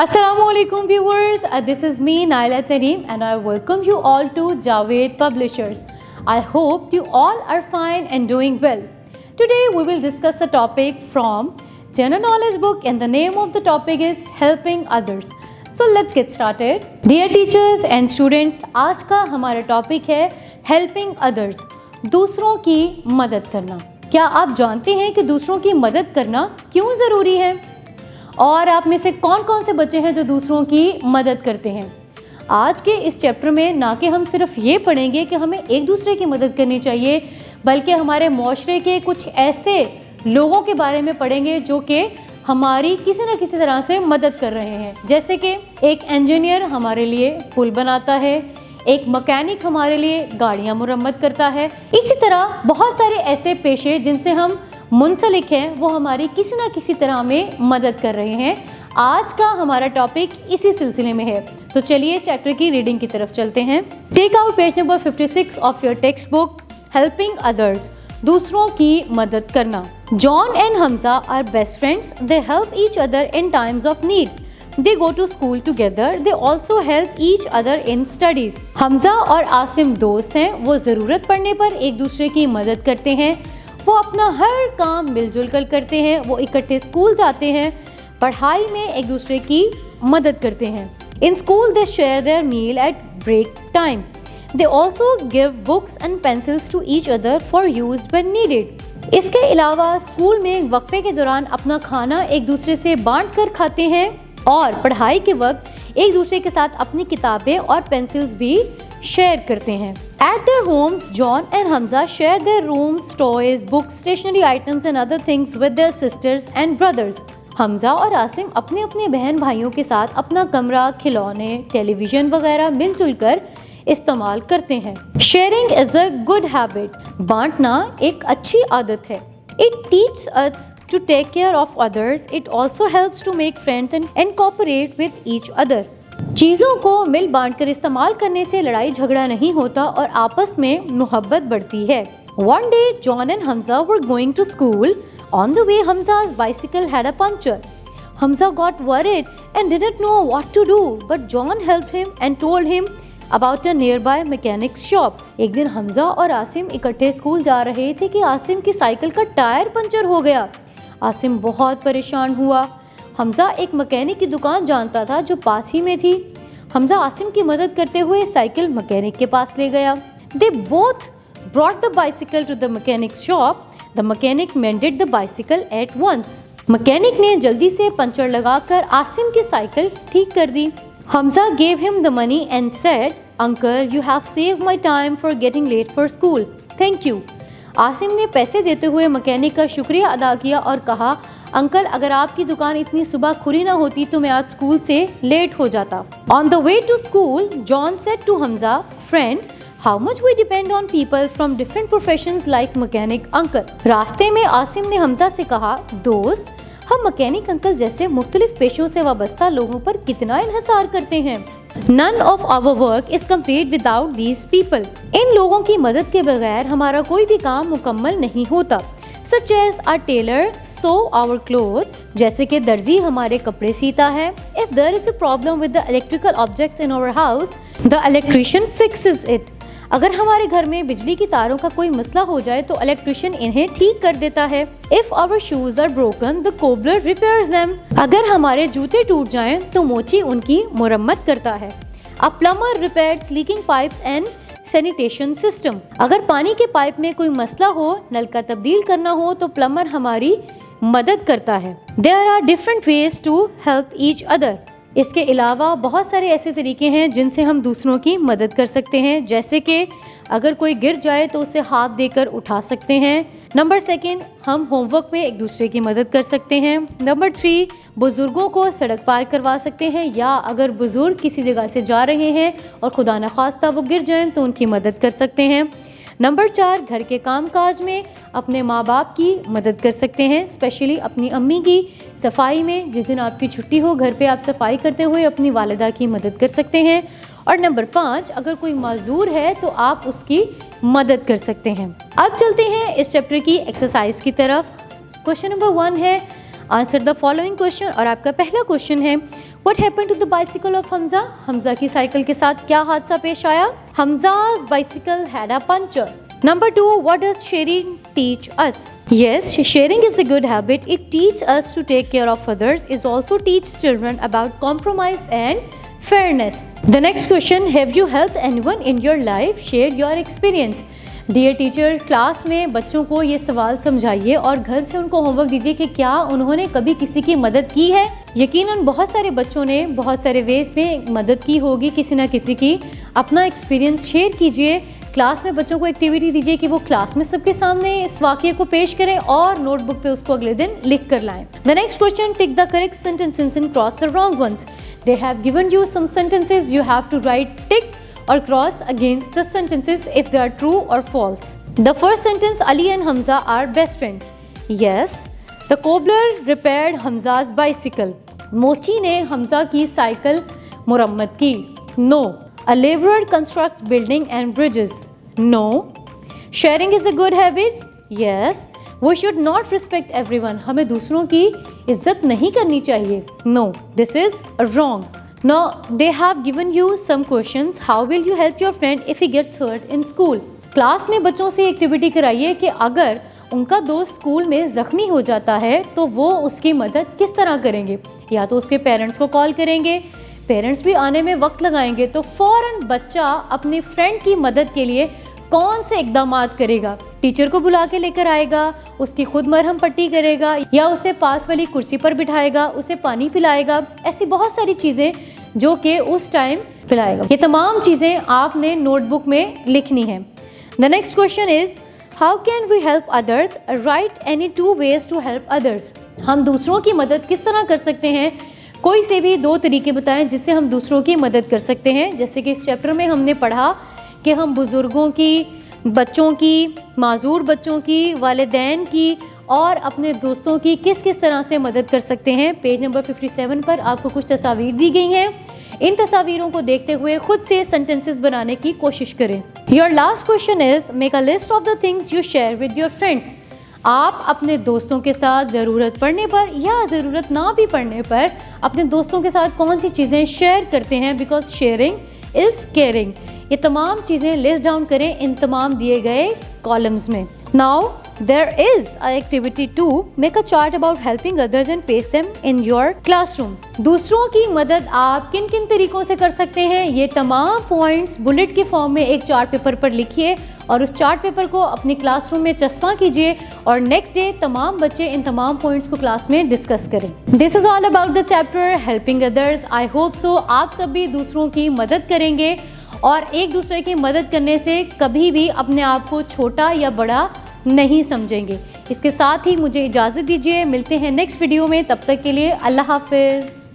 Assalamualaikum viewers, this is me Naila Tareem and I welcome you all to Javed Publishers. I hope you all are fine and doing well. Today we will discuss a topic from General Knowledge book and the name of the topic is Helping Others. So let's get started. Dear teachers and students, आज का हमारा topic है Helping Others, दूसरों की मदद करना। क्या आप जानते हैं कि दूसरों की मदद करना क्यों ज़रूरी है? और आप में से कौन कौन से बच्चे हैं जो दूसरों की मदद करते हैं? आज के इस चैप्टर में ना कि हम सिर्फ ये पढ़ेंगे कि हमें एक दूसरे की मदद करनी चाहिए, बल्कि हमारे माशरे के कुछ ऐसे लोगों के बारे में पढ़ेंगे जो कि हमारी किसी न किसी तरह से मदद कर रहे हैं। जैसे कि एक इंजीनियर हमारे लिए पुल बनाता है, एक मैकेनिक हमारे लिए गाड़ियाँ मुरम्मत करता है। इसी तरह बहुत सारे ऐसे पेशे जिनसे हम मुंसलिक हैं, वो हमारी किसी ना किसी तरह में मदद कर रहे हैं। आज का हमारा टॉपिक इसी सिलसिले में है, तो चलिए चैप्टर की रीडिंग की तरफ चलते हैं। Take out page number 56 of your text book, helping others, दूसरों की मदद करना। John and Hamza are best friends, they help each other in times of need. They go to school together. They also help each other in studies. Hamza और आसिम दोस्त हैं, वो ज़रूरत पड़ने पर एक दूसरे की मदद करते हैं। वो अपना हर काम मिलजुल कर करते हैं। वो इकट्ठे स्कूल जाते हैं, पढ़ाई में एक दूसरे की मदद करते हैं। In school they share their meal at break time. They also give books and pencils to each other for use when needed. इसके अलावा स्कूल में वक्फे के दौरान अपना खाना एक दूसरे से बांट कर खाते हैं और पढ़ाई के वक्त एक दूसरे के साथ अपनी किताबें और पेंसिल्स भी शेयर करते हैं। At their homes, John and Hamza share their rooms, toys, books, stationery items and other things with their sisters and brothers. Hamza और आसिम अपने अपने बहन भाइयों के साथ अपना कमरा, खिलौने, टेलीविज़न वगैरह मिलजुल कर इस्तेमाल करते हैं। Sharing is a good habit. बांटना एक अच्छी आदत है। It teaches us to take care of others. It also helps to make friends and cooperate with each other. चीज़ों को मिल बांट कर इस्तेमाल करने से लड़ाई झगड़ा नहीं होता और आपस में मोहब्बत बढ़ती है। One day, John and Hamza were going to school. On the way, Hamza's bicycle had a puncture. Hamza got worried and didn't know what to do, but John helped him and told him about a nearby mechanic's shop. एक दिन हमजा और आसिम इकट्ठे school जा रहे थे कि आसिम की cycle का टायर पंचर हो गया। आसिम बहुत परेशान हुआ। हमजा एक मैकेनिक की दुकान जानता था जो पास ही में थी। हमजा आसिम की मदद करते हुए साइकिल मैकेनिक के पास ले गया। They both brought the bicycle to the mechanic's shop. The mechanic mended the bicycle at once. Mechanic ने जल्दी से पंचर लगाकर आसिम की साइकिल ठीक कर दी। Hamza gave him the money and said, "Uncle, you have saved my time for getting late for school. Thank you." Asim ने पैसे देते हुए मैकेनिक का शुक्रिया अदा किया और कहा, अंकल, अगर आपकी दुकान इतनी सुबह खुली ना होती तो मैं आज स्कूल से लेट हो जाता। On the way to school, John said to Hamza, "Friend, how much we depend on people from different professions like mechanic uncle." रास्ते में आसिम ने हमजा से कहा, दोस्त, हम मैकेनिक अंकल जैसे मुख्तलिफ पेशों से वाबस्ता लोगों पर कितना इन्हिसार करते हैं। None of our work is complete without these people. इन लोगों की मदद के बगैर हमारा कोई भी काम मुकम्मल नहीं होता। Such as our tailor sew our clothes, जैसे कि दर्जी हमारे कपड़े सीता है। If there is a problem with the electrical objects in our house, the electrician fixes it. अगर हमारे घर में बिजली की तारों का कोई मसला हो जाए तो इलेक्ट्रिशियन इन्हें ठीक कर देता है। If our shoes are broken, the cobbler repairs them. अगर हमारे जूते टूट जाएं तो मोची उनकी मुरम्मत करता है। A plumber repairs leaking pipes and sanitation system. अगर पानी के पाइप में कोई मसला हो, नल का तब्दील करना हो तो प्लम्बर हमारी मदद करता है। There are different ways to help each other. इसके अलावा बहुत सारे ऐसे तरीके हैं जिनसे हम दूसरों की मदद कर सकते हैं, जैसे कि अगर कोई गिर जाए तो उसे हाथ देकर उठा सकते हैं। नंबर 2, हम होमवर्क में एक दूसरे की मदद कर सकते हैं। नंबर 3, बुज़ुर्गों को सड़क पार करवा सकते हैं, या अगर बुज़ुर्ग किसी जगह से जा रहे हैं और खुदा न खास्ता वो गिर जाएं तो उनकी मदद कर सकते हैं। नंबर 4, घर के कामकाज में अपने माँ बाप की मदद कर सकते हैं, स्पेशली अपनी अम्मी की सफाई में। जिस दिन आपकी छुट्टी हो, घर पे आप सफाई करते हुए अपनी वालिदा की मदद कर सकते हैं। और नंबर 5, अगर कोई माजूर है तो आप उसकी मदद कर सकते हैं। अब चलते हैं इस चैप्टर की एक्सरसाइज की तरफ। क्वेश्चन नंबर 1 है, आंसर द फॉलोइंग क्वेश्चन। और आपका पहला क्वेश्चन है, what happened to the bicycle of Hamza? Hamza की साइकिल के साथ क्या हादसा पेश आया? Hamza's bicycle had a puncture. Number 2, what does sharing teach us? Yes, sharing is a good habit. It teaches us to take care of others. It also teaches children about compromise and fairness. The next question, have you helped anyone in your life? Share your experience. Dear teacher, class में बच्चों को ये सवाल समझाइए और घर से उनको होमवर्क दीजिए कि क्या उन्होंने कभी किसी की मदद की है। यकीनन बहुत सारे बच्चों ने बहुत सारे वेज में मदद की होगी किसी ना किसी की। अपना एक्सपीरियंस शेयर कीजिए। क्लास में बच्चों को एक्टिविटी दीजिए कि वो क्लास में सबके सामने इस वाक़ये को पेश करें और नोटबुक पे उसको अगले दिन लिख कर लाएं। The next question, tick the correct sentences and cross the wrong ones. They have given you some sentences, you have to write tick or cross against the sentences if they are true or false. The first sentence, Ali and Hamza are best friend. Yes. The cobbler repaired Hamza's bicycle. मोची ने हमजा की cycle मुरम्मत की. No. A laborer constructs building and bridges. No. Sharing is a good habit. Yes. We should not respect everyone. हमें दूसरों की इज्जत नहीं करनी चाहिए. No. This is wrong. Now they have given you some questions. How will you help your friend if he gets hurt in school? Class में बच्चों से एक्टिविटी कराइए कि अगर उनका दोस्त स्कूल में ज़ख्मी हो जाता है तो वो उसकी मदद किस तरह करेंगे। या तो उसके पेरेंट्स को कॉल करेंगे, पेरेंट्स भी आने में वक्त लगाएंगे, तो फ़ौरन बच्चा अपने फ्रेंड की मदद के लिए कौन से इक़दामात करेगा। टीचर को बुला के लेकर आएगा, उसकी खुद मरहम पट्टी करेगा या उसे पास वाली कुर्सी पर बिठाएगा, उसे पानी पिलाएगा। ऐसी बहुत सारी चीज़ें जो कि उस टाइम पिलाएगा। ये तमाम चीज़ें आपने नोटबुक में लिखनी है। The next question is, how can we help others? Write any 2 ways to help others. हम दूसरों की मदद किस तरह कर सकते हैं? कोई से भी 2 तरीके बताएं जिससे हम दूसरों की मदद कर सकते हैं। जैसे कि इस चैप्टर में हमने पढ़ा कि हम बुज़ुर्गों की, बच्चों की, माजूर बच्चों की, वालिदैन की और अपने दोस्तों की किस किस तरह से मदद कर सकते हैं। पेज नंबर 57 पर आपको कुछ तस्वीर दी गई हैं। इन तस्वीरों को देखते हुए खुद से सेंटेंसेस बनाने की कोशिश करें। Your last question is, make a list of the things you share with your friends. आप अपने दोस्तों के साथ ज़रूरत पड़ने पर या ज़रूरत ना भी पड़ने पर अपने दोस्तों के साथ कौन सी चीज़ें शेयर करते हैं, बिकॉज शेयरिंग इज़ केयरिंग। ये तमाम चीज़ें लिस्ट डाउन करें इन तमाम दिए गए कॉलम्स में। Now there is a activity to make a chart about helping others and paste them in your classroom. दूसरों की मदद आप किन किन तरीकों से कर सकते हैं, ये तमाम पॉइंट्स बुलेट के फॉर्म में एक चार्ट पेपर पर लिखिए और उस चार्ट पेपर को अपनी क्लासरूम में चस्पा कीजिए और नेक्स्ट डे तमाम बच्चे इन तमाम पॉइंट्स को क्लास में डिस्कस करें। This is all about the chapter helping others. I hope so आप सभी दूसरों की मदद करेंगे और एक दूसरे की मदद करने से कभी भी अपने आप को छोटा या बड़ा नहीं समझेंगे। इसके साथ ही मुझे इजाज़त दीजिए, मिलते हैं नेक्स्ट वीडियो में। तब तक के लिए अल्लाह हाफिज़।